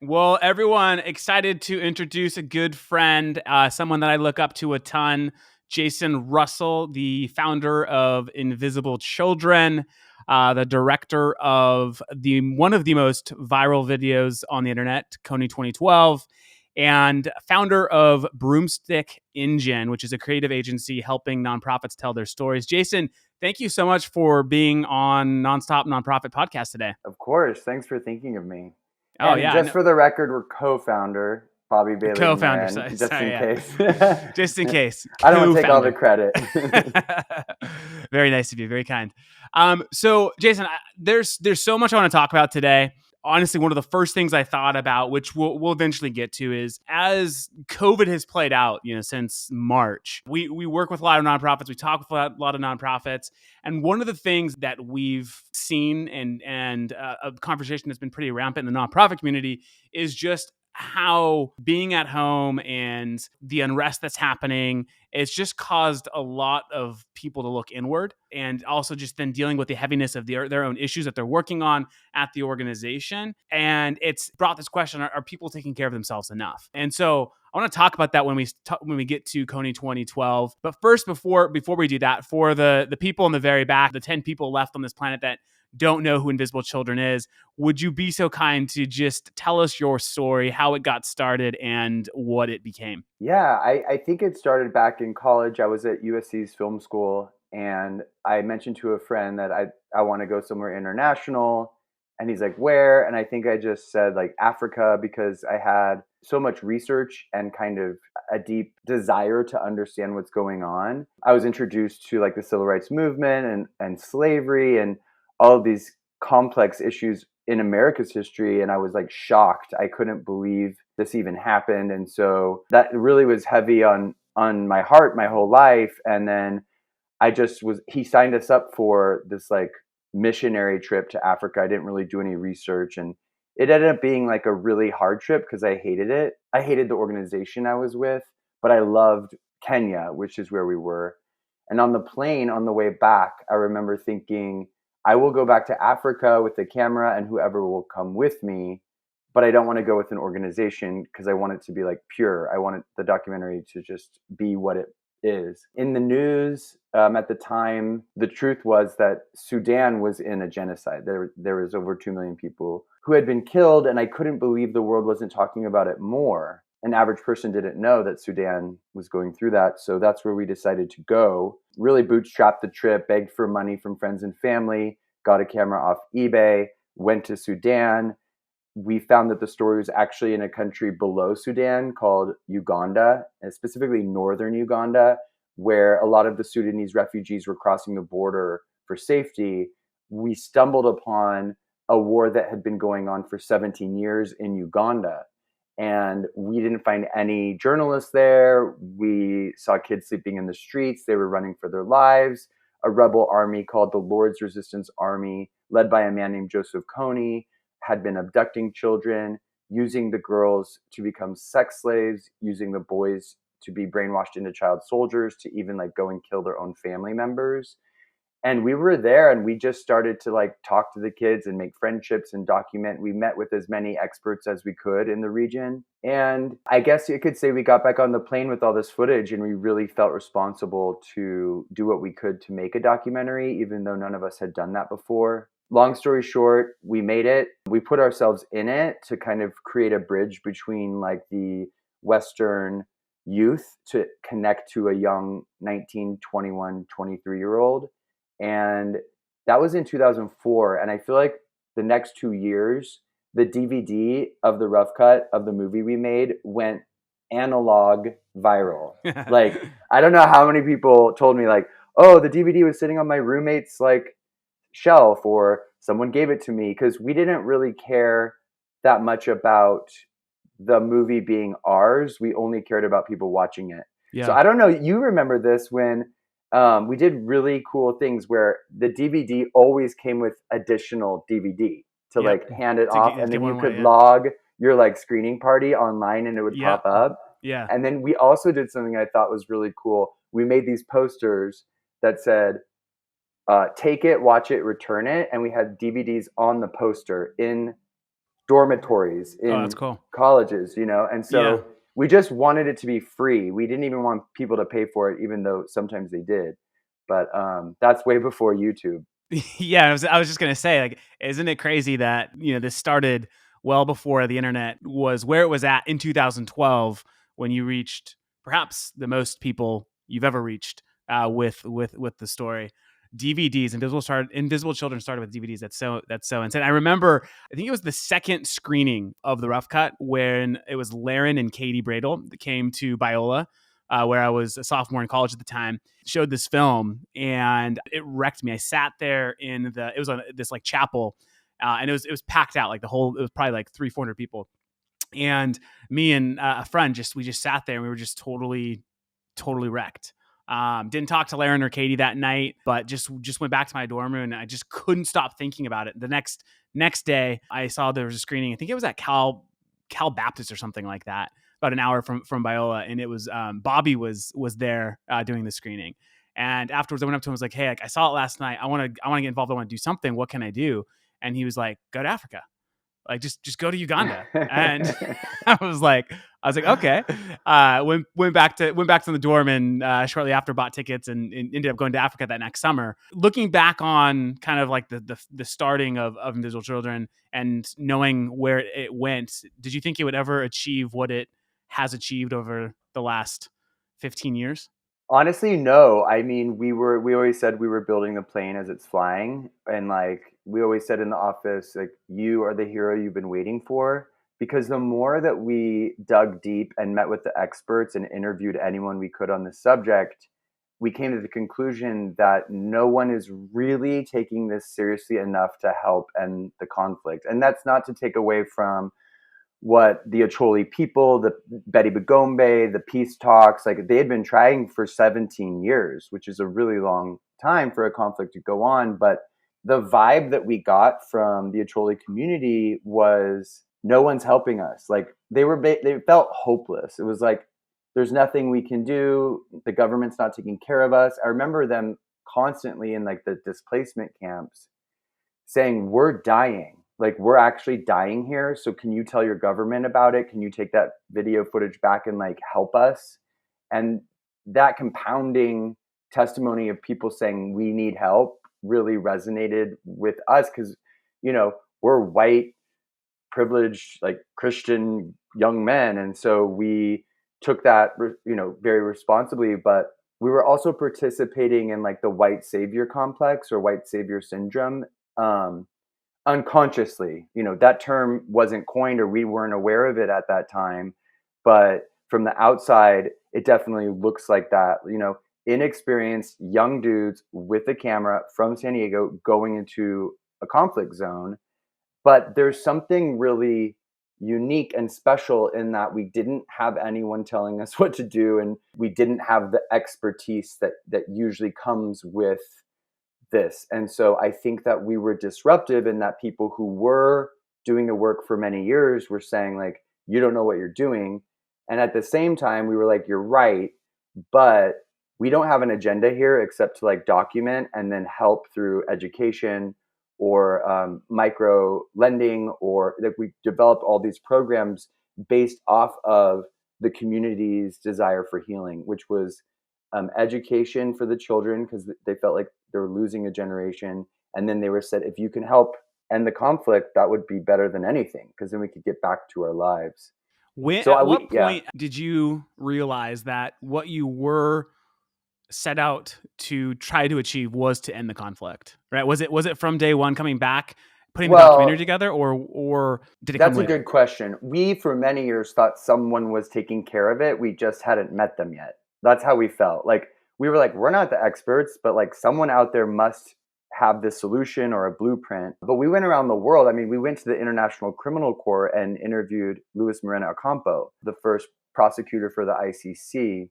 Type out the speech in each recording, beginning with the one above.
Well, everyone, excited to introduce a good friend, someone that I look up to a ton, Jason Russell, the founder of Invisible Children, the director of one of the most viral videos on the internet, Kony 2012, and founder of Broomstick Engine, which is a creative agency helping nonprofits tell their stories. Jason, thank you so much for being on Nonstop Nonprofit Podcast today. Of course. Thanks for thinking of me. Oh, And yeah. just for the record, we're co-founder, Bobby Bailey and Co-founder, Maren, sorry, just in yeah. case. Just in case. I don't want to take all the Co-founder. credit. Very nice of you. Very kind. So, Jason, there's so much I want to talk about today. Honestly, one of the first things I thought about, which we'll eventually get to, is as COVID has played out, since March, we work with a lot of nonprofits. We talk with a lot of nonprofits, and one of the things that we've seen and a conversation that's been pretty rampant in the nonprofit community is just how being at home and the unrest that's happening, it's just caused a lot of people to look inward, and also just then dealing with the heaviness of their own issues that they're working on at the organization. And it's brought this question, are people taking care of themselves enough? And so I want to talk about that when we get to Kony 2012. But first, before we do that, for the people in the very back, the 10 people left on this planet that don't know who Invisible Children is, would you be so kind to just tell us your story, how it got started, and what it became? Yeah, I think it started back in college. I was at USC's film school, and I mentioned to a friend that I want to go somewhere international. And he's like, where? And I think I just said like Africa, because I had so much research and kind of a deep desire to understand what's going on. I was introduced to like the civil rights movement and slavery and all of these complex issues in America's history. And I was like shocked. I couldn't believe this even happened. And so that really was heavy on my heart my whole life. And then he signed us up for this like missionary trip to Africa. I didn't really do any research, and it ended up being like a really hard trip because I hated it. I hated the organization I was with, but I loved Kenya, which is where we were. And on the plane on the way back, I remember thinking, I will go back to Africa with the camera and whoever will come with me, but I don't want to go with an organization because I want it to be like pure. I wanted the documentary to just be what it is. In the news at the time, the truth was that Sudan was in a genocide. There was over 2 million people who had been killed, and I couldn't believe the world wasn't talking about it more. An average person didn't know that Sudan was going through that. So that's where we decided to go. Really bootstrapped the trip, begged for money from friends and family, got a camera off eBay, went to Sudan. We found that the story was actually in a country below Sudan called Uganda, and specifically northern Uganda, where a lot of the Sudanese refugees were crossing the border for safety. We stumbled upon a war that had been going on for 17 years in Uganda. And we didn't find any journalists there. We saw kids sleeping in the streets. They were running for their lives. A rebel army called the Lord's Resistance Army, led by a man named Joseph Kony, had been abducting children, using the girls to become sex slaves, using the boys to be brainwashed into child soldiers, to even like go and kill their own family members. And we were there, and we just started to like talk to the kids and make friendships and document. We met with as many experts as we could in the region. And I guess you could say we got back on the plane with all this footage, and we really felt responsible to do what we could to make a documentary, even though none of us had done that before. Long story short, we made it. We put ourselves in it to kind of create a bridge between like the Western youth to connect to a young 19, 21, 23-year-old. And that was in 2004. And I feel like the next 2 years, the DVD of the rough cut of the movie we made went analog viral. Like, I don't know how many people told me like, oh, the DVD was sitting on my roommate's like shelf, or someone gave it to me, because we didn't really care that much about the movie being ours. We only cared about people watching it. Yeah. So I don't know, you remember this when we did really cool things where the DVD always came with additional DVD to like hand it off, and then you could log your like screening party online and it would pop up. Yeah. And then we also did something I thought was really cool. We made these posters that said, take it, watch it, return it. And we had DVDs on the poster in dormitories Oh, that's in cool. colleges, and Yeah. so we just wanted it to be free. We didn't even want people to pay for it, even though sometimes they did. But that's way before YouTube. Yeah, I was just gonna say, like, isn't it crazy that this started well before the internet was where it was at in 2012 when you reached perhaps the most people you've ever reached with the story. DVDs, Invisible Children started with DVDs. That's so insane. I remember, I think it was the second screening of the Rough Cut when it was Laren and Katie Bradel that came to Biola, where I was a sophomore in college at the time, showed this film and it wrecked me. I sat there it was on this like chapel, and it was packed out, like it was probably like 300-400 people. And me and a friend we just sat there and we were just totally wrecked. Didn't talk to Laren or Katie that night, but just went back to my dorm room and I just couldn't stop thinking about it. The next day I saw there was a screening. I think it was at Cal Baptist or something like that, about an hour from Biola, and it was Bobby was there doing the screening. And afterwards, I went up to him and was like, "Hey, like, I saw it last night. I want to get involved. I want to do something. What can I do?" And he was like, "Go to Africa. Like, just go to Uganda." And I was like, okay. Went back to the dorm and shortly after bought tickets and ended up going to Africa that next summer. Looking back on kind of like the starting of Invisible Children and knowing where it went, did you think it would ever achieve what it has achieved over the last 15 years? Honestly, no. I mean, we always said we were building the plane as it's flying, and like we always said in the office, like you are the hero you've been waiting for. Because the more that we dug deep and met with the experts and interviewed anyone we could on the subject, we came to the conclusion that no one is really taking this seriously enough to help end the conflict. And that's not to take away from what the Acholi people, the Betty Bagombe, the peace talks, like they had been trying for 17 years, which is a really long time for a conflict to go on. But the vibe that we got from the Acholi community was no one's helping us. Like they felt hopeless. It was like, there's nothing we can do. The government's not taking care of us. I remember them constantly in like the displacement camps saying, we're dying. Like we're actually dying here. So can you tell your government about it? Can you take that video footage back and like help us? And that compounding testimony of people saying we need help really resonated with us because, we're white, privileged, like Christian young men. And so we took that, very responsibly, but we were also participating in like the white savior complex or white savior syndrome. Um, Unconsciously, that term wasn't coined or we weren't aware of it at that time, but from the outside it definitely looks like that. Inexperienced young dudes with a camera from San Diego going into a conflict zone. But there's something really unique and special in that we didn't have anyone telling us what to do, and we didn't have the expertise that usually comes with this. And so I think that we were disruptive in that people who were doing the work for many years were saying like, you don't know what you're doing. And at the same time, we were like, you're right, but we don't have an agenda here except to like document and then help through education or micro lending, or like we developed all these programs based off of the community's desire for healing, which was education for the children because they felt like they were losing a generation. And then they were said, if you can help end the conflict, that would be better than anything because then we could get back to our lives. So At what yeah. point did you realize that what you were set out to try to achieve was to end the conflict? Right? Was it from day one coming back, putting the documentary Well, together, or did it come that's a later? good question. We, for many years, thought someone was taking care of it. We just hadn't met them yet. That's how we felt. Like, we were like, we're not the experts, but like someone out there must have this solution or a blueprint. But we went around the world. I mean, we went to the International Criminal Court and interviewed Luis Moreno Ocampo, the first prosecutor for the ICC.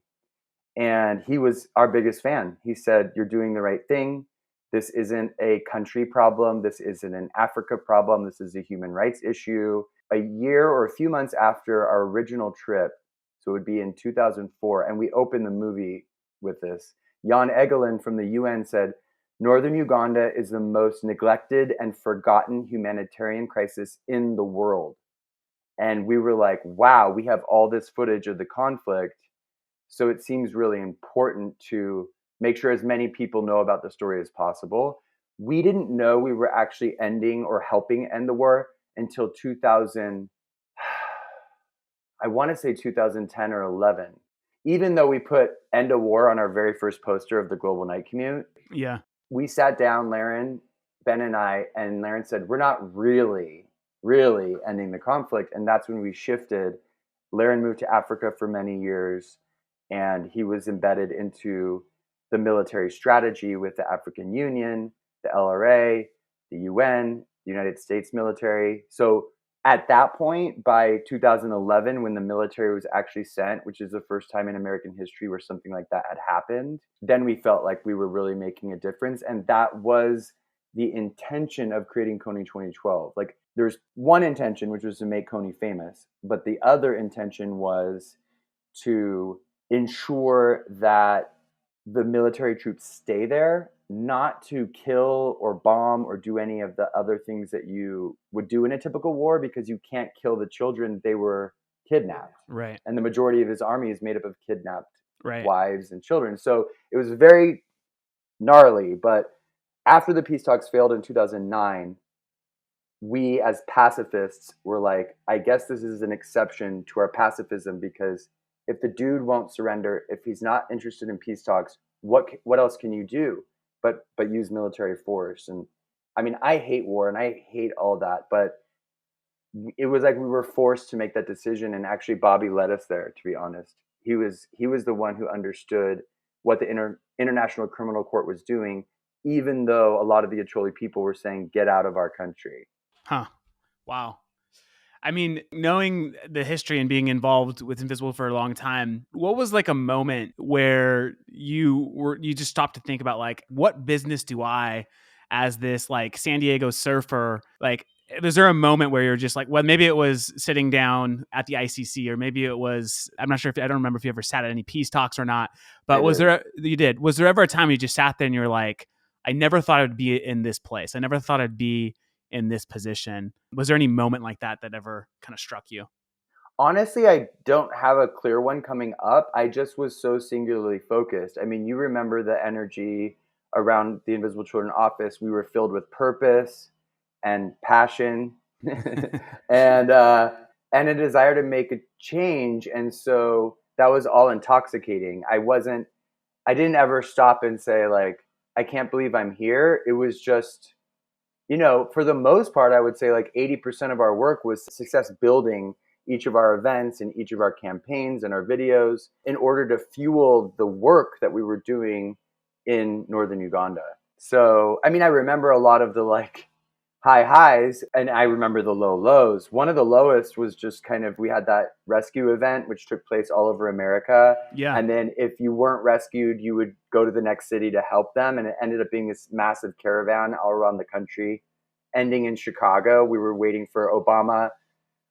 And he was our biggest fan. He said, you're doing the right thing. This isn't a country problem. This isn't an Africa problem. This is a human rights issue. A year or a few months after our original trip, so it would be in 2004, and we opened the movie with this, Jan Egelin from the UN said, Northern Uganda is the most neglected and forgotten humanitarian crisis in the world. And we were like, wow, we have all this footage of the conflict. So it seems really important to make sure as many people know about the story as possible. We didn't know we were actually ending or helping end the war until 2000, I want to say 2010 or 11. Even though we put end of war on our very first poster of the Global Night Commute, Yeah. we sat down, Laren, Ben and I, and Laren said, we're not really ending the conflict. And that's when we shifted. Laren moved to Africa for many years, and he was embedded into the military strategy with the African Union, the LRA, the UN, the United States military. So at that point, by 2011, when the military was actually sent, which is the first time in American history where something like that had happened, then we felt like we were really making a difference. And that was the intention of creating Kony 2012. Like, there's one intention, which was to make Kony famous, but the other intention was to ensure that the military troops stay there, not to kill or bomb or do any of the other things that you would do in a typical war, because you can't kill the children. They were kidnapped. Right. And the majority of his army is made up of kidnapped Right. wives and children. So it was very gnarly. But after the peace talks failed in 2009, we as pacifists were like, I guess this is an exception to our pacifism, because if the dude won't surrender, if he's not interested in peace talks, what else can you do but use military force? And I mean, I hate war and I hate all that, but it was like we were forced to make that decision. And actually, Bobby led us there. To be honest, he was the one who understood what the International Criminal Court was doing, even though a lot of the Acholi people were saying, "Get out of our country." Huh. Wow. I mean, knowing the history and being involved with Invisible for a long time, what was like a moment where you just stopped to think about, like, what business do I, as this like San Diego surfer, like, was there a moment where you're just like, well, maybe it was sitting down at the ICC, or maybe it was, I'm not sure if, I don't remember if you ever sat at any peace talks or not, but was there ever a time you just sat there and you're like, I never thought I would be in this place. I never thought I'd be in this position. Was there any moment like that that ever kind of struck you? Honestly, I don't have a clear one coming up. I just was so singularly focused. I mean, you remember the energy around the Invisible Children office. We were filled with purpose and passion and and a desire to make a change. And so that was all intoxicating. I didn't ever stop and say, like, I can't believe I'm here. It was just, for the most part, I would say like 80% of our work was success building each of our events and each of our campaigns and our videos in order to fuel the work that we were doing in Northern Uganda. So, I mean, I remember a lot of the like high highs and I remember the low lows. One of the lowest was just kind of, we had that rescue event, which took place all over America. Yeah. And then if you weren't rescued, you would go to the next city to help them. And it ended up being this massive caravan all around the country, ending in Chicago. We were waiting for Obama,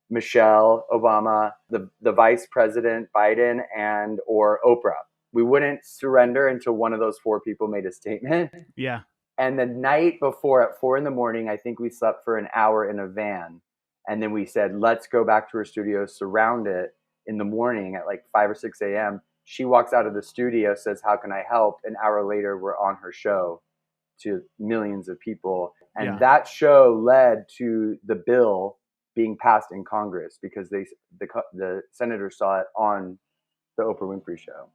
Michelle Obama, the vice president, Biden, and or Oprah. We wouldn't surrender until one of those four people made a statement. Yeah. And the night before at 4 a.m, I think we slept for an hour in a van. And then we said, let's go back to her studio, surround it in the morning at like 5 or 6 a.m. She walks out of the studio, says, how can I help? An hour later, we're on her show to millions of people. And that show led to the bill being passed in Congress because the senators saw it on the Oprah Winfrey Show.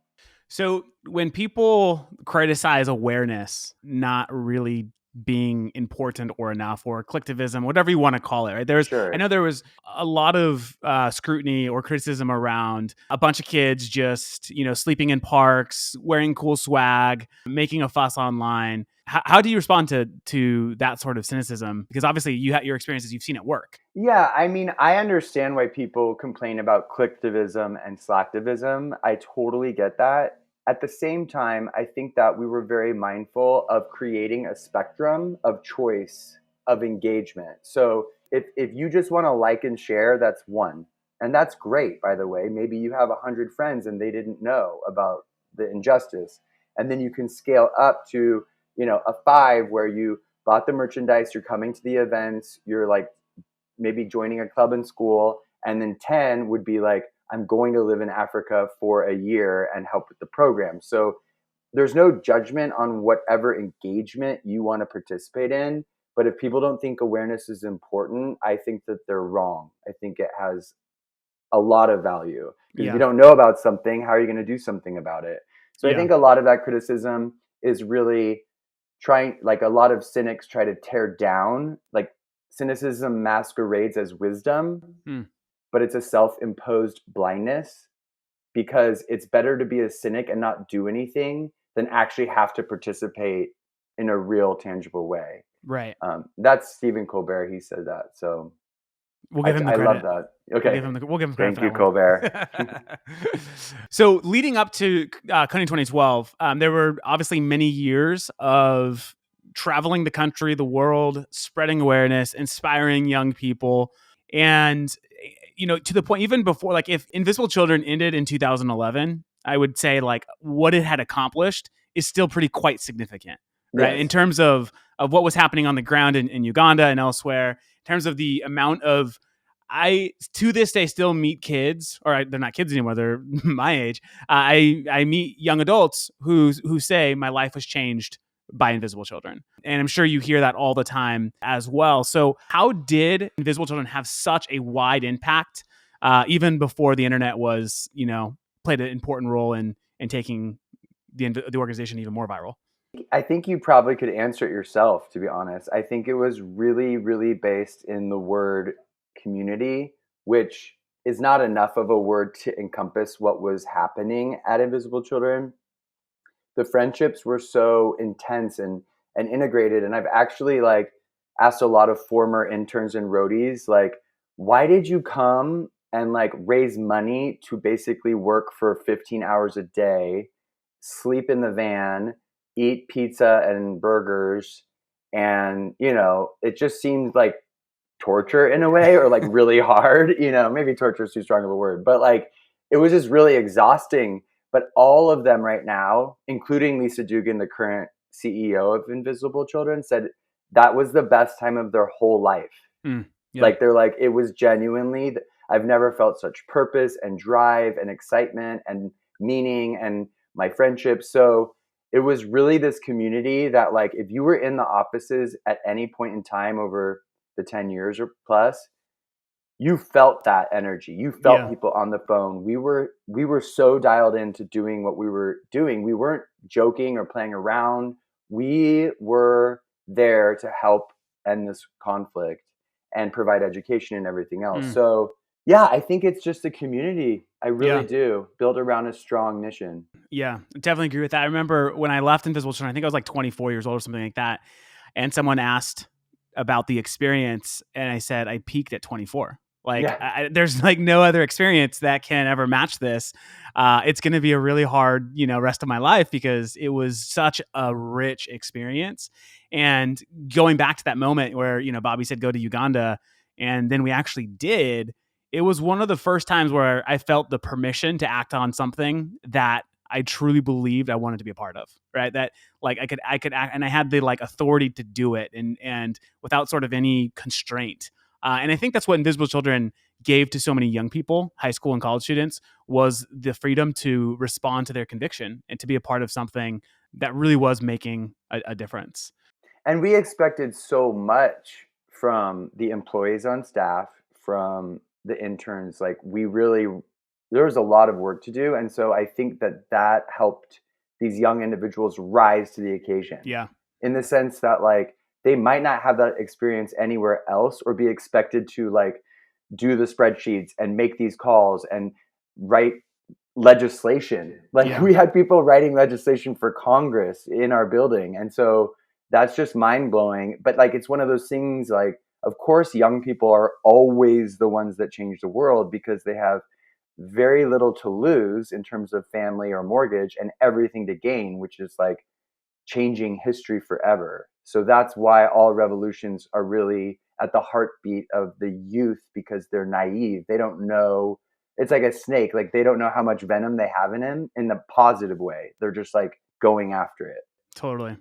So when people criticize awareness not really being important or enough, or collectivism, whatever you want to call it, right? Sure. I know there was a lot of scrutiny or criticism around a bunch of kids just, sleeping in parks, wearing cool swag, making a fuss online. How do you respond to that sort of cynicism? Because obviously you have your experiences, you've seen it work. Yeah, I mean, I understand why people complain about collectivism and slacktivism. I totally get that. At the same time, I think that we were very mindful of creating a spectrum of choice, of engagement. So if you just want to like and share, that's one. And that's great, by the way. Maybe you have 100 friends and they didn't know about the injustice. And then you can scale up to, a 5 where you bought the merchandise, you're coming to the events, you're like maybe joining a club in school, and then 10 would be like, I'm going to live in Africa for a year and help with the program. So there's no judgment on whatever engagement you want to participate in. But if people don't think awareness is important, I think that they're wrong. I think it has a lot of value, because if you don't know about something, how are you going to do something about it? So I think a lot of that criticism is really trying, like a lot of cynics try to tear down, like cynicism masquerades as wisdom, but it's a self-imposed blindness, because it's better to be a cynic and not do anything than actually have to participate in a real tangible way. Right. That's Stephen Colbert. He said that. So we'll give him the credit. I love that. Okay. We'll give him credit. Thank you, Colbert. So leading up to Kony 2012, there were obviously many years of traveling the country, the world, spreading awareness, inspiring young people. And, to the point, even before, like if Invisible Children ended in 2011, I would say like what it had accomplished is still quite significant, right? Yes. In terms of what was happening on the ground in Uganda and elsewhere, in terms of the amount of, I to this day still meet kids, or they're not kids anymore, they're my age. I meet young adults who say my life was changed by Invisible Children. And I'm sure you hear that all the time as well. So how did Invisible Children have such a wide impact, even before the internet was, played an important role in taking the organization even more viral? I think you probably could answer it yourself, to be honest. I think it was really, really based in the word community, which is not enough of a word to encompass what was happening at Invisible Children. The friendships were so intense and integrated. And I've actually like asked a lot of former interns and roadies, like, why did you come and like raise money to basically work for 15 hours a day, sleep in the van, eat pizza and burgers? And, it just seemed like torture in a way, or like really hard, maybe torture is too strong of a word, but like it was just really exhausting. But all of them right now, including Lisa Dugan, the current CEO of Invisible Children, said that was the best time of their whole life. Like they're like, it was genuinely, I've never felt such purpose and drive and excitement and meaning and my friendship. So it was really this community that, like, if you were in the offices at any point in time over the 10 years or plus, you felt that energy. You felt people on the phone. We were so dialed into doing what we were doing. We weren't joking or playing around. We were there to help end this conflict and provide education and everything else. So yeah, I think it's just a community. I really do, built around a strong mission. Yeah, definitely agree with that. I remember when I left Invisible Children, I think I was like 24 years old or something like that. And someone asked about the experience. And I said, I peaked at 24. Like there's like no other experience that can ever match this. It's going to be a really hard, rest of my life, because it was such a rich experience. And going back to that moment where, Bobby said, go to Uganda. And then we actually did. It was one of the first times where I felt the permission to act on something that I truly believed I wanted to be a part of, right? That like I could act, and I had the like authority to do it, and without sort of any constraint. And I think that's what Invisible Children gave to so many young people, high school and college students, was the freedom to respond to their conviction and to be a part of something that really was making a difference. And we expected so much from the employees on staff, from the interns. Like there was a lot of work to do. And so I think that helped these young individuals rise to the occasion. Yeah. In the sense that like they might not have that experience anywhere else, or be expected to like do the spreadsheets and make these calls and write legislation. Like we had people writing legislation for Congress in our building. And so that's just mind blowing. But like, it's one of those things, like, of course, young people are always the ones that change the world, because they have very little to lose in terms of family or mortgage, and everything to gain, which is like changing history forever. So that's why all revolutions are really at the heartbeat of the youth, because they're naive. They don't know. It's like a snake. Like they don't know how much venom they have in him, in the positive way. They're just like going after it. Totally.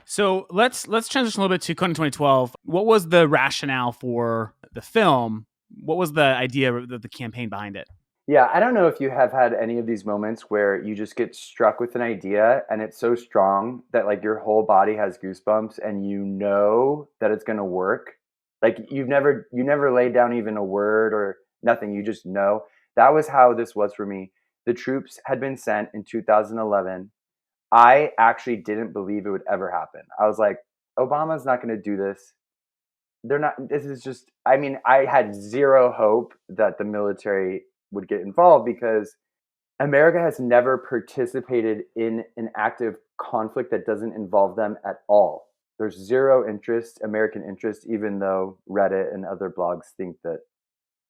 So let's transition a little bit to Kony 2012. What was the rationale for the film? What was the idea, the campaign behind it? Yeah, I don't know if you have had any of these moments where you just get struck with an idea and it's so strong that like your whole body has goosebumps and you know that it's going to work. Like you never laid down even a word or nothing, you just know. That was how this was for me. The troops had been sent in 2011. I actually didn't believe it would ever happen. I was like, Obama's not going to do this. They're not, this is just, I mean, I had zero hope that the military would get involved because America has never participated in an active conflict that doesn't involve them at all. There's zero interest, American interest, even though Reddit and other blogs think that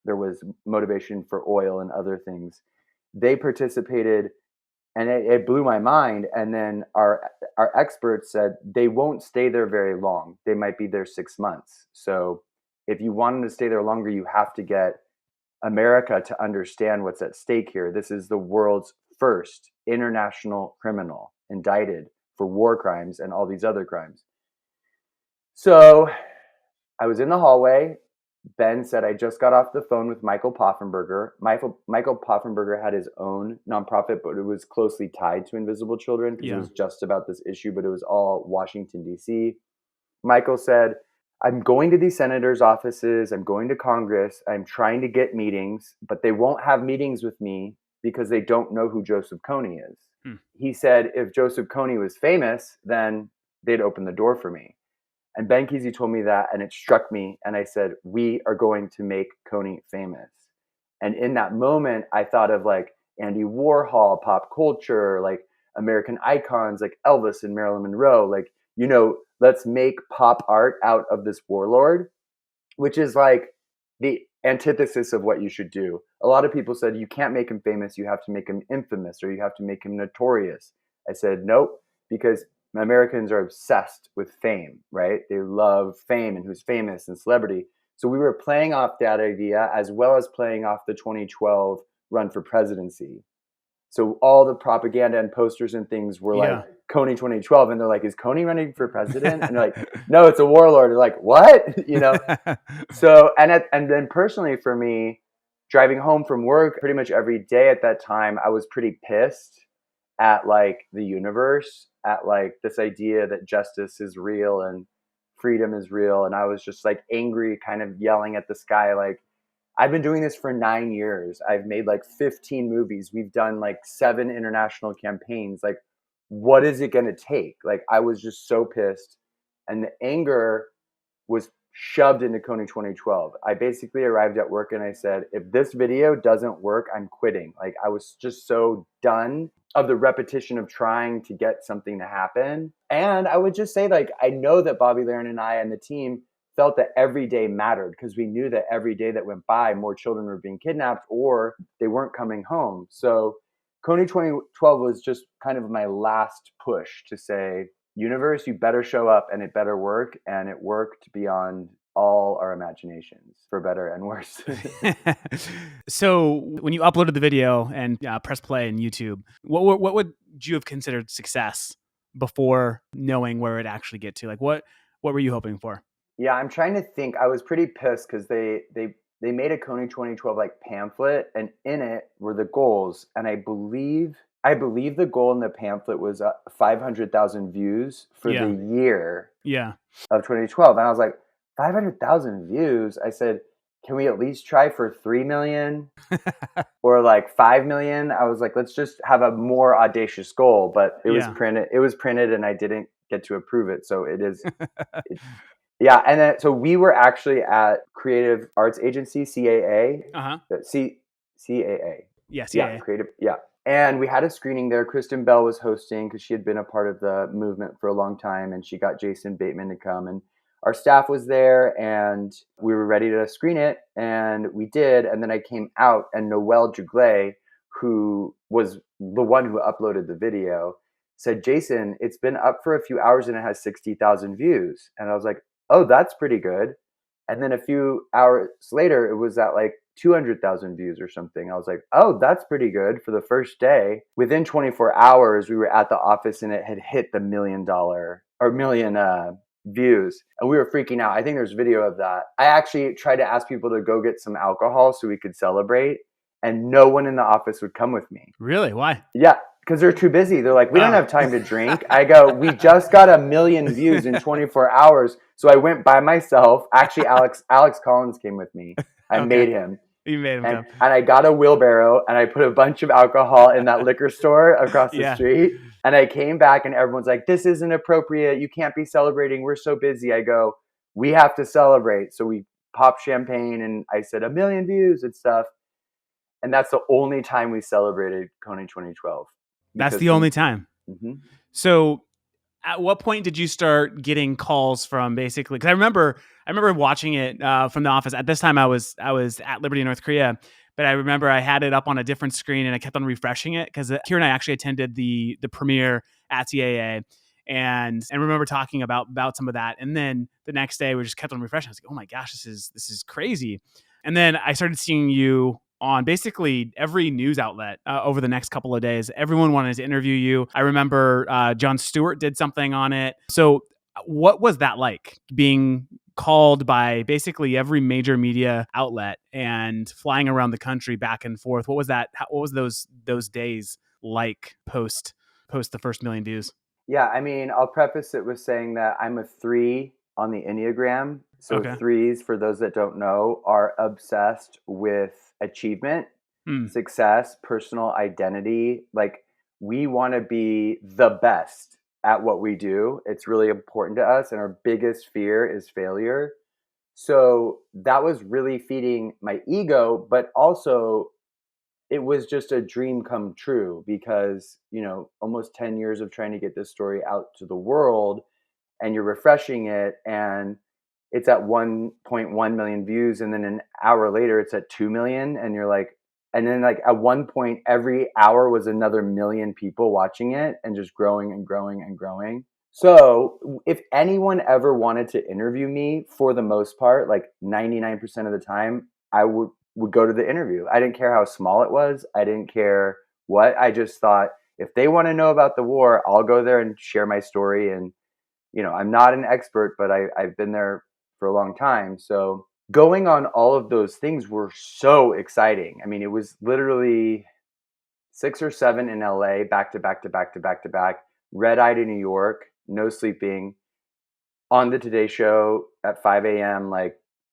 there was motivation for oil and other things. They participated, and it blew my mind. And then our experts said they won't stay there very long. They might be there 6 months. So if you want them to stay there longer, you have to get America to understand what's at stake here. This is the world's first international criminal indicted for war crimes and all these other crimes. So I was in the hallway. Ben said, I just got off the phone with Michael Poffenberger. Michael Poffenberger had his own nonprofit, but it was closely tied to Invisible Children because it was just about this issue, but it was all Washington, D.C. Michael said, I'm going to these senators' offices. I'm going to Congress. I'm trying to get meetings, but they won't have meetings with me because they don't know who Joseph Kony is. He said, if Joseph Kony was famous, then they'd open the door for me. And Ben Kesey told me that, and it struck me. And I said, we are going to make Kony famous. And in that moment, I thought of like Andy Warhol, pop culture, like American icons like Elvis and Marilyn Monroe. Like, you know, let's make pop art out of this warlord, which is like the antithesis of what you should do. A lot of people said, you can't make him famous. You have to make him infamous, or you have to make him notorious. I said, nope, because Americans are obsessed with fame, right? They love fame and who's famous and celebrity. So we were playing off that idea as well as playing off the 2012 run for presidency. So all the propaganda and posters and things were like Kony 2012. And they're like, is Kony running for president? And they're like, no, it's a warlord. They're like, what? You know? So, and then personally for me, driving home from work pretty much every day at that time, I was pretty pissed at like the universe, at like this idea that justice is real and freedom is real. And I was just like angry, kind of yelling at the sky, like, I've been doing this for 9 years. I've made like 15 movies. We've done like 7 international campaigns. Like, what is it going to take? Like, I was just so pissed. And the anger was shoved into Kony 2012. I basically arrived at work and I said, if this video doesn't work, I'm quitting. Like, I was just so done of the repetition of trying to get something to happen. And I would just say, like, I know that Bobby Lahren and I and the team felt that every day mattered because we knew that every day that went by, more children were being kidnapped or they weren't coming home. So Kony 2012 was just kind of my last push to say, universe, you better show up and it better work. And it worked beyond all our imaginations, for better and worse. So when you uploaded the video and press play on YouTube, what would you have considered success before knowing where it actually get to? Like what were you hoping for? Yeah, I'm trying to think. I was pretty pissed because they made a Kony 2012 like pamphlet, and in it were the goals. And I believe the goal in the pamphlet was 500,000 views for the year of 2012. And I was like, 500,000 views? I said, can we at least try for 3 million or like 5 million? I was like, let's just have a more audacious goal. But it was printed. It was printed, and I didn't get to approve it. So it is. Yeah, and then so we were actually at Creative Arts Agency, CAA. CAA. Yeah, CAA. Yeah, Creative. Yeah. And we had a screening there. Kristen Bell was hosting because she had been a part of the movement for a long time, and she got Jason Bateman to come. And our staff was there, and we were ready to screen it, and we did. And then I came out, and Noelle Juglé, who was the one who uploaded the video, said, Jason, it's been up for a few hours, and it has 60,000 views. And I was like, oh, that's pretty good. And then a few hours later, it was at like 200,000 views or something. I was like, oh, that's pretty good for the first day. Within 24 hours, we were at the office and it had hit the $1 million or million views. And we were freaking out. I think there's video of that. I actually tried to ask people to go get some alcohol so we could celebrate. And no one in the office would come with me. Really? Why? Yeah, because they're too busy. They're like, we don't have time to drink. I go, we just got 1 million views in 24 hours. So I went by myself. Actually, Alex Collins came with me. I made him. You made him come. And I got a wheelbarrow and I put a bunch of alcohol in that liquor store across the street. And I came back and everyone's like, this isn't appropriate. You can't be celebrating. We're so busy. I go, we have to celebrate. So we popped champagne and I said 1 million views and stuff. And that's the only time we celebrated Kony 2012. That's the only time. Mm-hmm. So at what point did you start getting calls from basically, because I remember watching it from the office. At this time I was at Liberty, North Korea, but I remember I had it up on a different screen and I kept on refreshing it because Kira and I actually attended the premiere at CAA and remember talking about some of that. And then the next day we just kept on refreshing. I was like, oh my gosh, this is crazy. And then I started seeing you on basically every news outlet over the next couple of days. Everyone wanted to interview you. I remember Jon Stewart did something on it. So what was that like, being called by basically every major media outlet and flying around the country back and forth? What was that? What was those days like post the first 1 million views? Yeah, I mean, I'll preface it with saying that I'm a 3 on the Enneagram. So 3s, for those that don't know, are obsessed with achievement, success, personal identity. Like, we want to be the best at what we do. It's really important to us. And our biggest fear is failure. So that was really feeding my ego, but also it was just a dream come true because, almost 10 years of trying to get this story out to the world, and you're refreshing it and it's at 1.1 million views. And then an hour later it's at 2 million. And you're like, and then like at one point, every hour was another 1 million people watching it and just growing and growing and growing. So if anyone ever wanted to interview me, for the most part, like 99% of the time, I would go to the interview. I didn't care how small it was. I didn't care what. I just thought, if they want to know about the war, I'll go there and share my story. And, I'm not an expert, but I've been there for a long time. So going on all of those things were so exciting. I mean, it was literally 6 or 7 in LA, back to back to back to back to back, red-eyed in New York, no sleeping, on the Today Show at 5 a.m.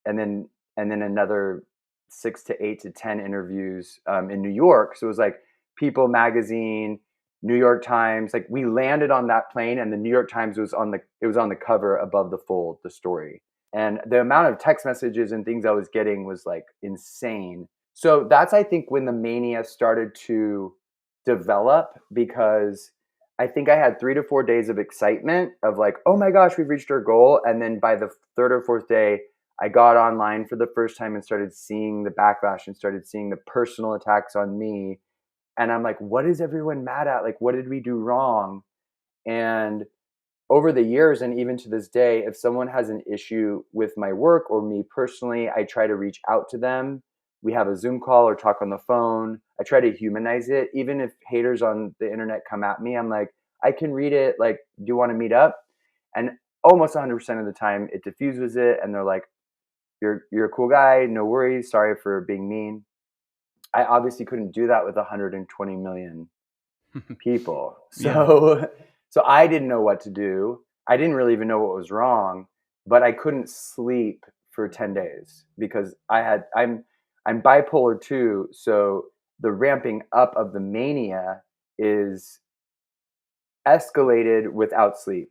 and then another 6 to 8 to 10 interviews in New York. So it was like People Magazine, New York Times. Like, we landed on that plane and the New York Times was on the cover above the fold, the story. And the amount of text messages and things I was getting was like insane. So that's, I think, when the mania started to develop, because I think I had 3 to 4 days of excitement of like, oh my gosh, we've reached our goal. And then by the 3rd or 4th day, I got online for the first time and started seeing the backlash and started seeing the personal attacks on me. And I'm like, what is everyone mad at? Like, what did we do wrong? And over the years, and even to this day, if someone has an issue with my work or me personally, I try to reach out to them. We have a Zoom call or talk on the phone. I try to humanize it. Even if haters on the internet come at me, I'm like, I can read it. Like, do you want to meet up? And almost 100% of the time it diffuses it. And they're like, you're a cool guy. No worries. Sorry for being mean. I obviously couldn't do that with 120 million people. So I didn't know what to do. I didn't really even know what was wrong, but I couldn't sleep for 10 days because I'm bipolar too. So the ramping up of the mania is escalated without sleep,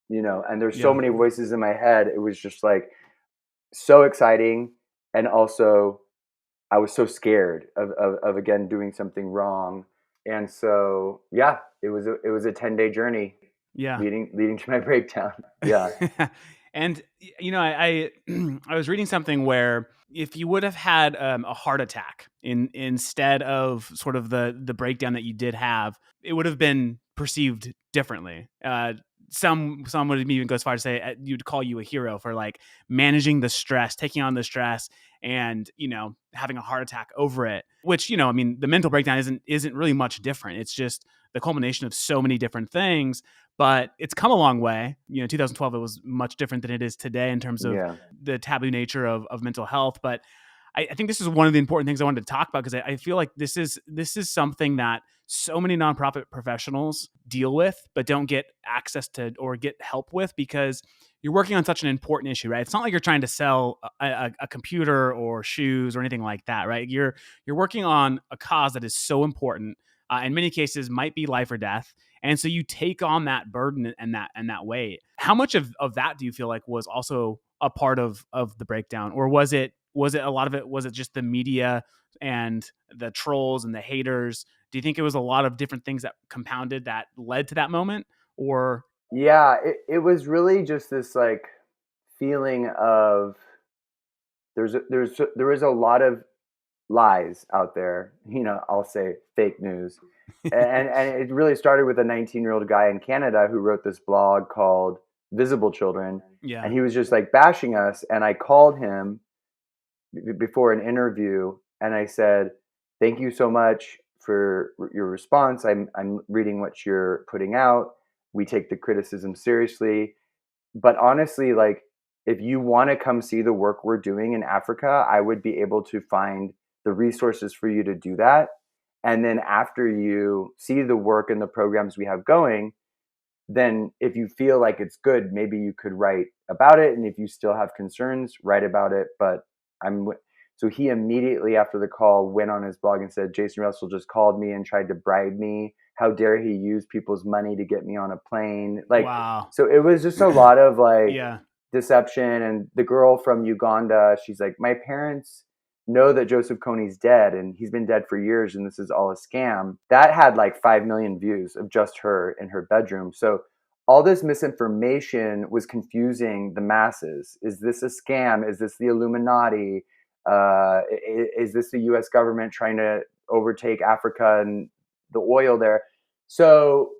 and there's so many voices in my head. It was just like so exciting. And also I was so scared of again doing something wrong. And so, it was a 10-day journey. Leading to my breakdown. Yeah. And I was reading something where if you would have had a heart attack instead of sort of the breakdown that you did have, it would have been perceived differently. some would even go as far to say you'd call you a hero for like managing the stress, taking on the stress, and having a heart attack over it. Which I mean, the mental breakdown isn't really much different. It's just the culmination of so many different things. But it's come a long way. 2012, it was much different than it is today in terms of Yeah. the taboo nature of mental health. But I think this is one of the important things I wanted to talk about, because I feel like this is something that so many nonprofit professionals deal with, but don't get access to or get help with, because you're working on such an important issue, right? It's not like you're trying to sell a computer or shoes or anything like that, right? You're working on a cause that is so important, in many cases might be life or death. And so you take on that burden and that weight. How much of that do you feel like was also a part of the breakdown? Or was it a lot of it, was it just the media and the trolls and the haters? Do you think it was a lot of different things that compounded that led to that moment? Or Yeah, it was really just this like feeling of there is a lot of lies out there. I'll say fake news, and it really started with a 19-year-old guy in Canada who wrote this blog called Visible Children, yeah, and he was just like bashing us. And I called him before an interview, and I said, "Thank you so much for your response. I'm reading what you're putting out. We take the criticism seriously, but honestly, like if you want to come see the work we're doing in Africa, I would be able to find the resources for you to do that. And then after you see the work and the programs we have going, then if you feel like it's good, maybe you could write about it. And if you still have concerns, write about it. But so he immediately after the call went on his blog and said, Jason Russell just called me and tried to bribe me. How dare he use people's money to get me on a plane? Like, wow, so it was just a lot of like yeah, deception. And the girl from Uganda, she's like, my parents know that Joseph Kony's dead and he's been dead for years and this is all a scam. That had like 5 million views of just her in her bedroom. So all this misinformation was confusing the masses. Is this a scam? Is this the Illuminati? Is this the US government trying to overtake Africa and the oil there? So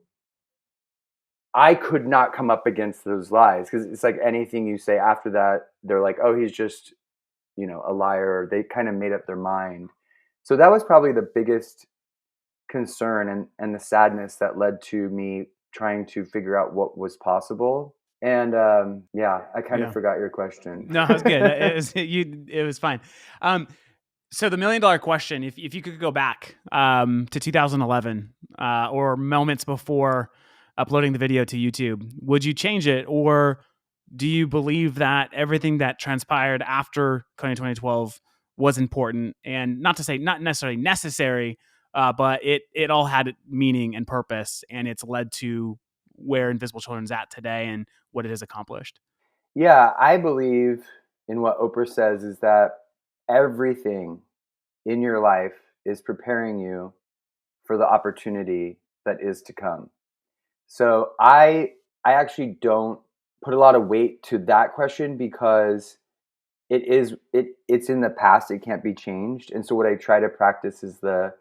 I could not come up against those lies, because it's like anything you say after that, they're like, oh, he's just, a liar. They kind of made up their mind. So that was probably the biggest concern and the sadness that led to me trying to figure out what was possible. And yeah, I kind of yeah. forgot your question. No, it was good. It was fine. So the $1 million question, if you could go back to 2011 or moments before uploading the video to YouTube, would you change it, or do you believe that everything that transpired after 2012 was important, and not to say not necessarily necessary, but it all had meaning and purpose, and it's led to where Invisible Children's at today and what it has accomplished? Yeah, I believe in what Oprah says is that everything in your life is preparing you for the opportunity that is to come. So I actually don't put a lot of weight to that question, because it's in the past, it can't be changed. And so what I try to practice is the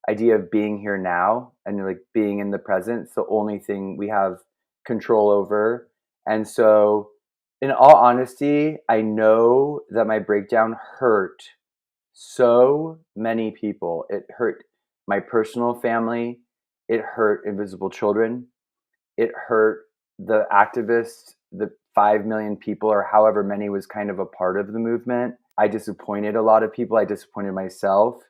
idea of being here now and like being in the present. It's the only thing we have control over. And so in all honesty, I know that my breakdown hurt so many people. It hurt my personal family, it hurt Invisible Children, it hurt the activists, the 5 million people or however many was kind of a part of the movement. I disappointed a lot of people. I disappointed myself.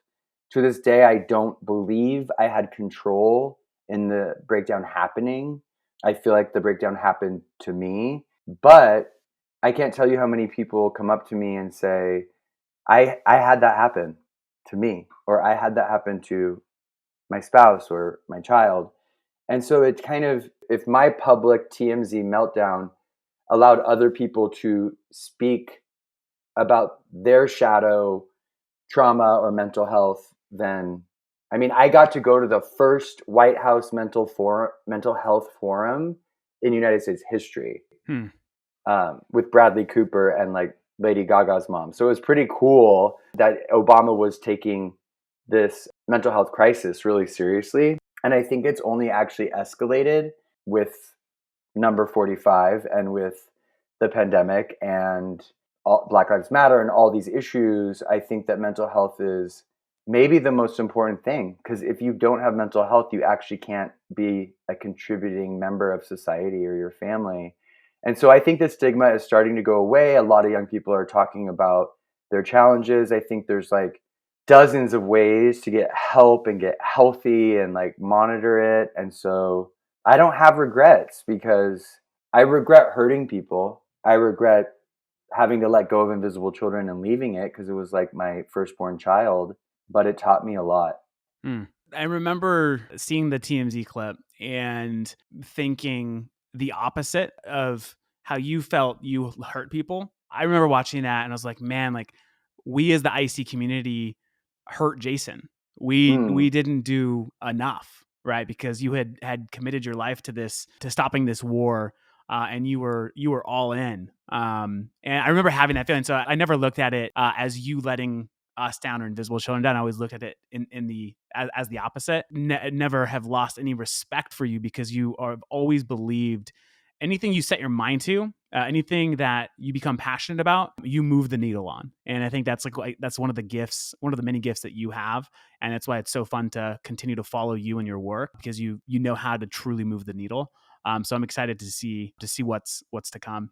To this day, I don't believe I had control in the breakdown happening. I feel like the breakdown happened to me, but I can't tell you how many people come up to me and say, I had that happen to me, or I had that happen to my spouse or my child. And so it kind of, if my public TMZ meltdown allowed other people to speak about their shadow trauma or mental health, then I mean, I got to go to the first White House mental health forum in United States history, Hmm. with Bradley Cooper and like Lady Gaga's mom. So it was pretty cool that Obama was taking this mental health crisis really seriously. And I think it's only actually escalated with number 45 and with the pandemic and Black Lives Matter and all these issues, I think that mental health is maybe the most important thing, because if you don't have mental health, you actually can't be a contributing member of society or your family. And so I think the stigma is starting to go away. A lot of young people are talking about their challenges. I think there's like dozens of ways to get help and get healthy and like monitor it. And so I don't have regrets, because I regret hurting people. I regret having to let go of invisible children and leaving it, because it was like my firstborn child, but it taught me a lot. I remember seeing the TMZ clip and thinking the opposite of how you felt you hurt people. I remember watching that and I was like, man, like we as the IC community hurt Jason. We didn't do enough, right? Because you had committed your life to this, to stopping this war, and you were all in. And I remember having that feeling. So I never looked at it as you letting us down or invisible children down. I always looked at it in the as the opposite. Never have lost any respect for you, because you have always believed anything you set your mind to, anything that you become passionate about, you move the needle on. And I think that's like that's one of the gifts, one of the many gifts that you have, and that's why it's so fun to continue to follow you and your work, because you know how to truly move the needle. So I'm excited to see what's to come.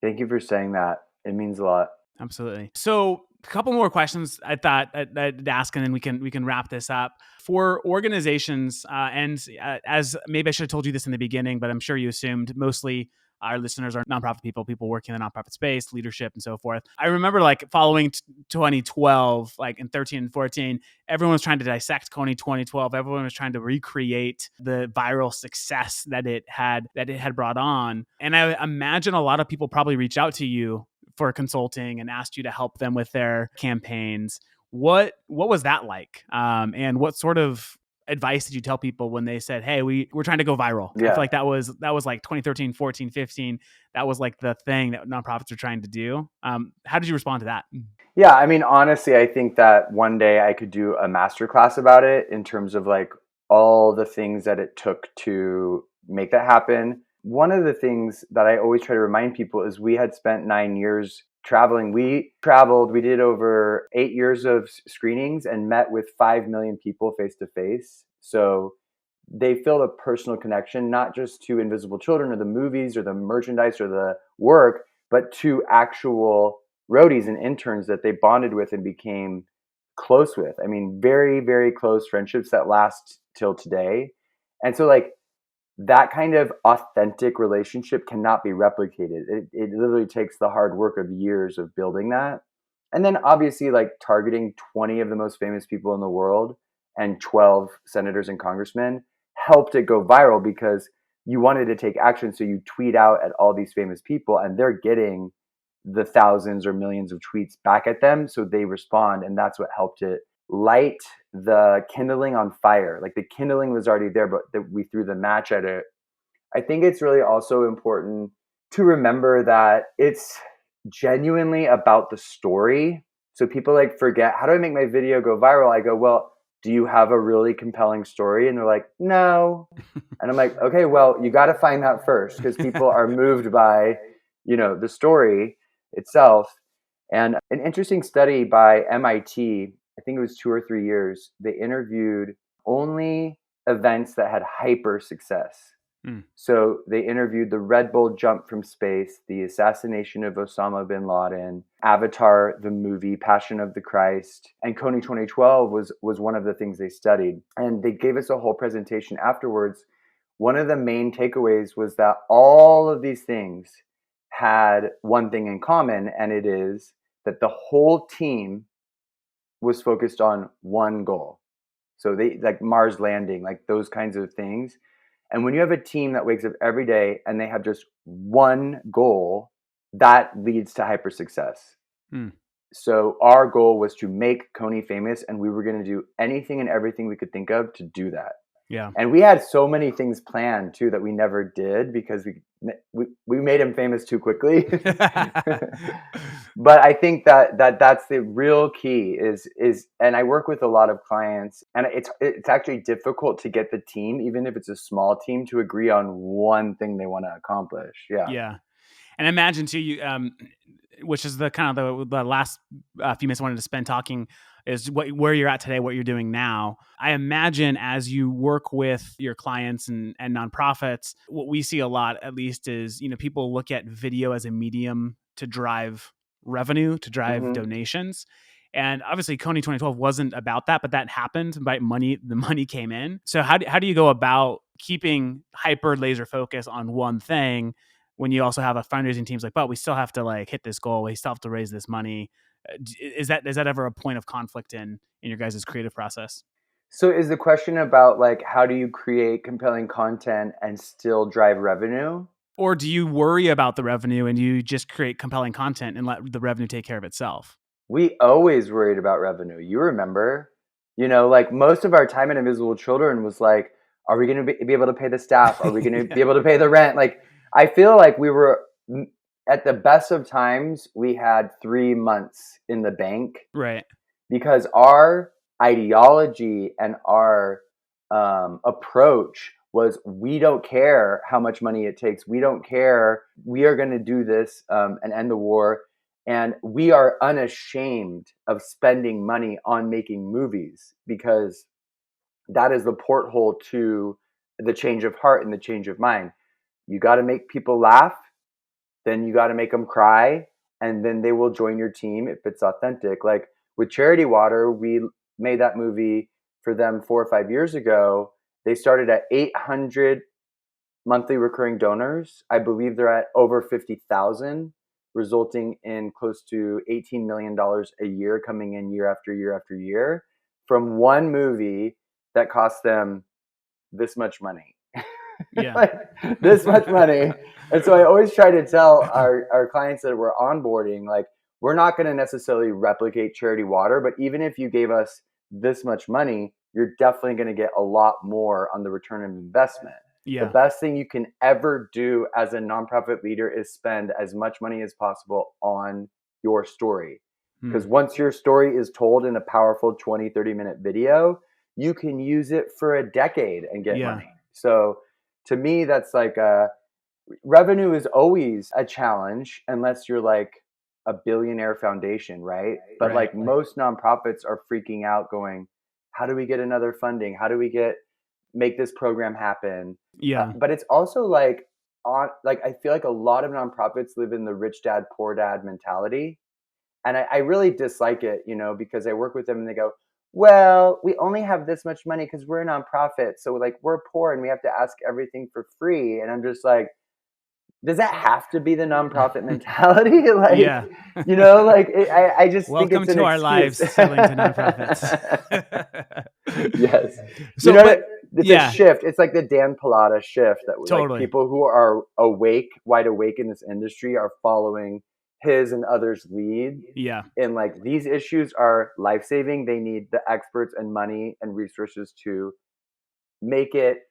Thank you for saying that. It means a lot. Absolutely. So a couple more questions I thought I'd ask, and then we can wrap this up. For organizations, as maybe I should have told you this in the beginning, but I'm sure you assumed mostly our listeners are nonprofit people working in the nonprofit space, leadership, and so forth. I remember like following 2012, like in 13 and 14, everyone was trying to dissect Kony 2012. Everyone was trying to recreate the viral success that it had brought on. And I imagine a lot of people probably reached out to you for consulting and asked you to help them with their campaigns. What was that like? And what sort of advice did you tell people when they said, hey, we're trying to go viral? Yeah. I feel like that was like 2013, 14, 15. That was like the thing that nonprofits are trying to do. How did you respond to that? Yeah, I mean, honestly, I think that one day I could do a masterclass about it, in terms of like all the things that it took to make that happen. One of the things that I always try to remind people is we had spent 9 years traveling. We traveled, we did over 8 years of screenings and met with 5 million people face to face. So they feel a personal connection, not just to Invisible Children or the movies or the merchandise or the work, but to actual roadies and interns that they bonded with and became close with. I mean, very, very close friendships that last till today. And so like that kind of authentic relationship cannot be replicated. It literally takes the hard work of years of building that. And then obviously like targeting 20 of the most famous people in the world and 12 senators and congressmen helped it go viral, because you wanted to take action. So you tweet out at all these famous people and they're getting the thousands or millions of tweets back at them. So they respond. And that's what helped it light the kindling on fire. Like the kindling was already there, but we threw the match at it. I think it's really also important to remember that it's genuinely about the story. So people like forget, how do I make my video go viral? I go, well, do you have a really compelling story? And they're like, no. And I'm like, okay, well, you got to find that first, because people are moved by, the story itself. And an interesting study by MIT, I think it was 2 or 3 years, they interviewed only events that had hyper success. So they interviewed the Red Bull jump from space, the assassination of Osama bin Laden, Avatar, the movie, Passion of the Christ, and Kony 2012 was one of the things they studied. And they gave us a whole presentation afterwards. One of the main takeaways was that all of these things had one thing in common, and it is that the whole team was focused on one goal. So they like Mars landing, like those kinds of things. And when you have a team that wakes up every day and they have just one goal, that leads to hyper success. So our goal was to make Kony famous, and we were going to do anything and everything we could think of to do that. Yeah. And we had so many things planned too that we never did because we made him famous too quickly. But I think that's the real key is, and I work with a lot of clients, and it's actually difficult to get the team, even if it's a small team, to agree on one thing they want to accomplish. Yeah. Yeah. And imagine too, you, which is the kind of the last few minutes I wanted to spend talking is where you're at today, what you're doing now. I imagine as you work with your clients and nonprofits, what we see a lot, at least, is people look at video as a medium to drive revenue, to drive donations. And obviously, Kony 2012 wasn't about that, but that happened. By the money came in. So how do you go about keeping hyper laser focus on one thing when you also have a fundraising team's like, but we still have to hit this goal. We still have to raise this money. Is that ever a point of conflict in your guys' creative process? So is the question about how do you create compelling content and still drive revenue? Or do you worry about the revenue and you just create compelling content and let the revenue take care of itself? We always worried about revenue. You remember, most of our time in Invisible Children was are we going to be able to pay the staff? Are we going to be able to pay the rent? I feel like we were at the best of times, we had 3 months in the bank. Right. Because our ideology and our approach was, we don't care how much money it takes. We don't care. We are going to do this and end the war. And we are unashamed of spending money on making movies because that is the porthole to the change of heart and the change of mind. You got to make people laugh, then you got to make them cry, and then they will join your team if it's authentic. With Charity Water, we made that movie for them 4 or 5 years ago. They started at 800 monthly recurring donors. I believe they're at over 50,000, resulting in close to $18 million a year coming in year after year after year from one movie that cost them this much money. Yeah. This much money. And so I always try to tell our clients that we're onboarding, we're not going to necessarily replicate Charity Water, but even if you gave us this much money, you're definitely going to get a lot more on the return of investment. Yeah. The best thing you can ever do as a nonprofit leader is spend as much money as possible on your story. Because once your story is told in a powerful 20, 30-minute video, you can use it for a decade and get money. So to me, that's revenue is always a challenge unless you're a billionaire foundation, right? But most nonprofits are freaking out going, how do we get another funding? How do we make this program happen? Yeah. But it's also I feel like a lot of nonprofits live in the rich dad, poor dad mentality. And I really dislike it, because I work with them and they go, well, we only have this much money because we're a nonprofit. So we're poor and we have to ask everything for free. And I'm just does that have to be the nonprofit mentality? Yeah. I just Welcome think it's to our lives selling to nonprofits. Yes. So, it's a shift. It's like the Dan Pallotta shift that Totally. People who are wide awake in this industry are following his and others' lead. Yeah. And these issues are life-saving. They need the experts and money and resources to make it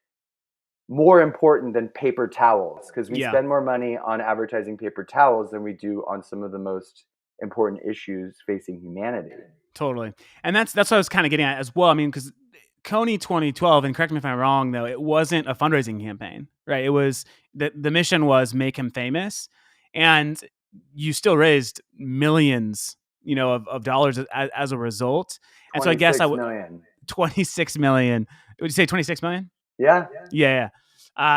more important than paper towels, because we spend more money on advertising paper towels than we do on some of the most important issues facing humanity. Totally. And that's what I was kind of getting at as well. I mean, because Kony 2012, and correct me if I'm wrong, though, it wasn't a fundraising campaign, right? It was the mission was make him famous, and you still raised millions, of dollars as a result. And so I guess 26 million. Would you say 26 million? Yeah. Yeah.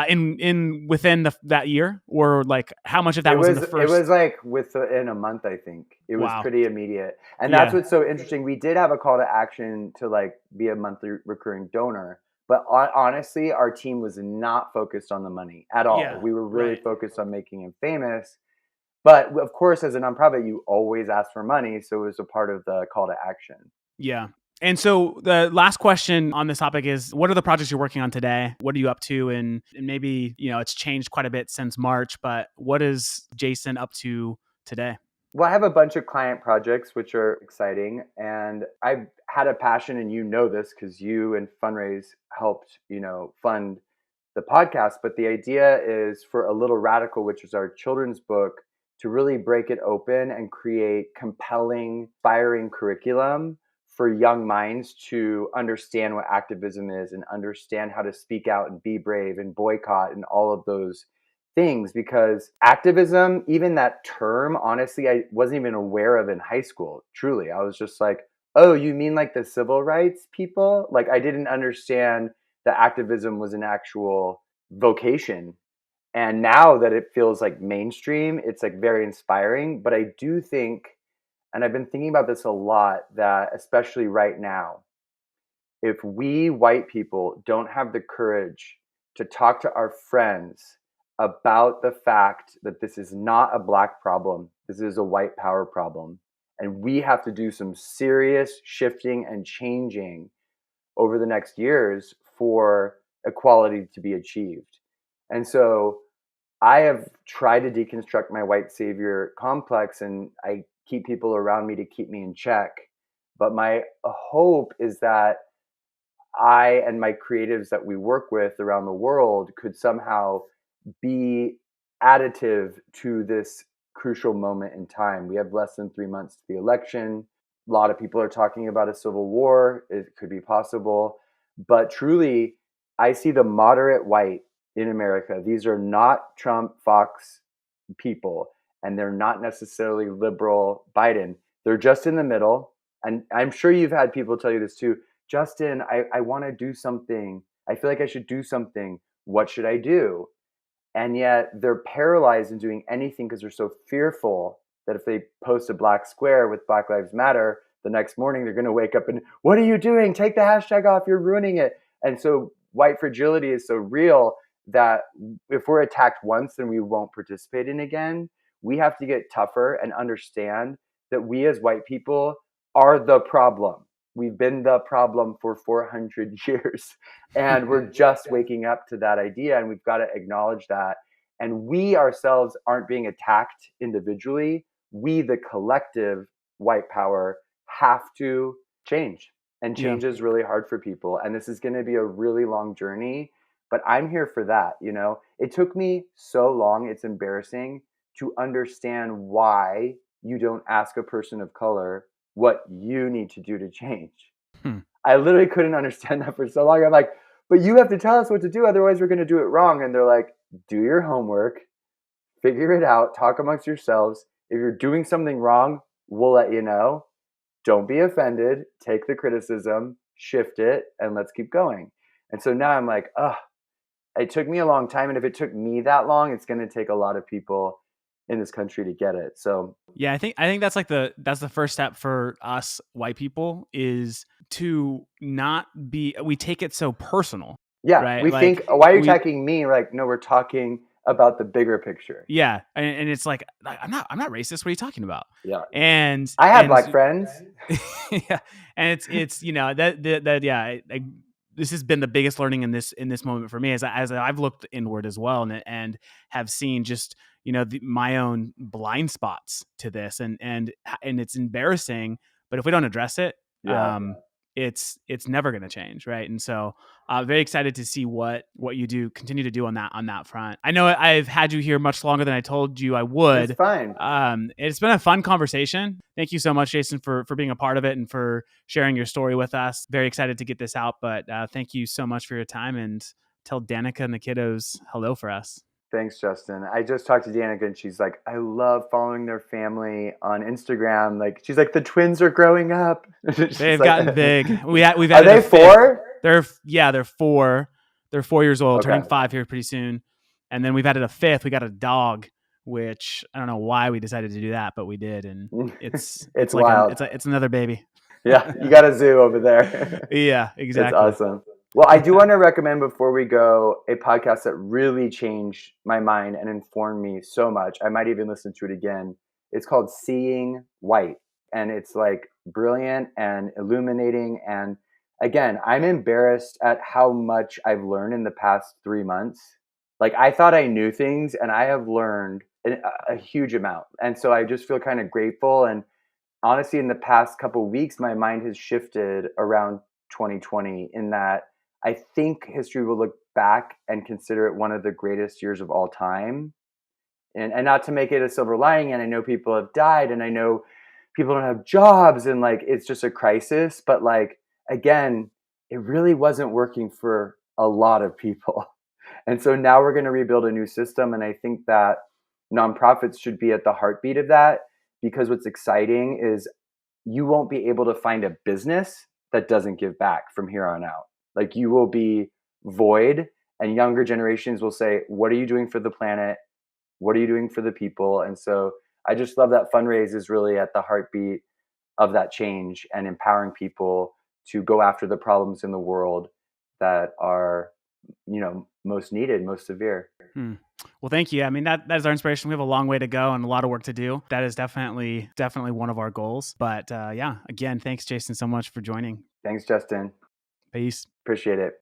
In within that year, or how much of that was in the first? It was within a month, I think. It was pretty immediate. And that's what's so interesting. We did have a call to action to be a monthly recurring donor, but honestly, our team was not focused on the money at all. Yeah, we were really focused on making him famous. But of course, as a nonprofit, you always ask for money, so it was a part of the call to action. Yeah. And so the last question on this topic is, what are the projects you're working on today? What are you up to? And maybe, it's changed quite a bit since March, but what is Jason up to today? Well, I have a bunch of client projects, which are exciting. And I've had a passion, and you know this because you and Funraise helped, fund the podcast. But the idea is for A Little Radical, which is our children's book, to really break it open and create compelling, inspiring curriculum for young minds to understand what activism is and understand how to speak out and be brave and boycott and all of those things. Because activism, even that term, honestly, I wasn't even aware of in high school. Truly, I was just like, oh, you mean like the civil rights people? Like, I didn't understand that activism was an actual vocation. And now that it feels like mainstream, it's like very inspiring. But I do think, and I've been thinking about this a lot, that especially right now, if we white people don't have the courage to talk to our friends about the fact that this is not a Black problem, this is a white power problem, and we have to do some serious shifting and changing over the next years for equality to be achieved. And so I have tried to deconstruct my white savior complex, and I keep people around me to keep me in check. But my hope is that I and my creatives that we work with around the world could somehow be additive to this crucial moment in time. We have less than 3 months to the election. A lot of people are talking about a civil war. It could be possible. But truly, I see the moderate white in America. These are not Trump, Fox people, and they're not necessarily liberal Biden. They're just in the middle. And I'm sure you've had people tell you this too. Justin, I want to do something. I feel like I should do something. What should I do? And yet they're paralyzed in doing anything because they're so fearful that if they post a black square with Black Lives Matter, the next morning they're going to wake up and, what are you doing? Take the hashtag off. You're ruining it. And so white fragility is so real that if we're attacked once, then we won't participate in again. We have to get tougher and understand that we as white people are the problem. We've been the problem for 400 years, and we're just waking up to that idea, and we've got to acknowledge that. And we ourselves aren't being attacked individually. We, the collective white power, have to change. And change is really hard for people. And this is going to be a really long journey, but I'm here for that. It took me so long, it's embarrassing, to understand why you don't ask a person of color what you need to do to change. I literally couldn't understand that for so long. I'm like, but you have to tell us what to do, otherwise we're going to do it wrong. And they're like, do your homework, figure it out, talk amongst yourselves. If you're doing something wrong, we'll let you know. Don't be offended, take the criticism, shift it, and let's keep going. And so now I'm like, it took me a long time. And if it took me that long, it's going to take a lot of people in this country to get it. So yeah, I think that's that's the first step for us white people, is to not be, we take it so personal. Yeah, right? we think, why are you attacking me? We're like, no, we're talking about the bigger picture. Yeah, and it's like, I'm not racist. What are you talking about? Yeah, and I have black friends. Yeah, and it's this has been the biggest learning in this moment for me, as I've looked inward as well, and have seen just my own blind spots to this, and it's embarrassing. But if we don't address it, it's never going to change, right? And so very excited to see what you continue to do on that front. I know I've had you here much longer than I told you I would. It's fine. It's been a fun conversation. Thank you so much, Jason, for being a part of it and for sharing your story with us. Very excited to get this out, but thank you so much for your time, and tell Danica and the kiddos hello for us. Thanks, Justin. I just talked to Danica, and she's like, I love following their family on Instagram. Like, she's like, the twins are growing up. They've gotten big. We've Are they 4? They're 4. They're 4 years old, Okay. turning 5 here pretty soon. And then we've added a 5th. We got a dog, which I don't know why we decided to do that, but we did, and it's like wild. It's another baby. Yeah, you got a zoo over there. Yeah, exactly. It's awesome. Well, I do want to recommend, before we go, a podcast that really changed my mind and informed me so much. I might even listen to it again. It's called Seeing White, and it's like brilliant and illuminating. And again, I'm embarrassed at how much I've learned in the past 3 months. Like, I thought I knew things, and I have learned a huge amount. And so I just feel kind of grateful. And honestly, in the past couple of weeks, my mind has shifted around 2020 in that I think history will look back and consider it one of the greatest years of all time. And not to make it a silver lining, and I know people have died, and I know people don't have jobs, and like it's just a crisis. But like again, it really wasn't working for a lot of people. And so now we're going to rebuild a new system. And I think that nonprofits should be at the heartbeat of that, because what's exciting is you won't be able to find a business that doesn't give back from here on out. Like you will be void, and younger generations will say, what are you doing for the planet? What are you doing for the people? And so I just love that Funraise is really at the heartbeat of that change and empowering people to go after the problems in the world that are, most needed, most severe. Well, thank you. I mean, that is our inspiration. We have a long way to go and a lot of work to do. That is definitely one of our goals. But yeah, again, thanks, Jason, so much for joining. Thanks, Justin. Peace. Appreciate it.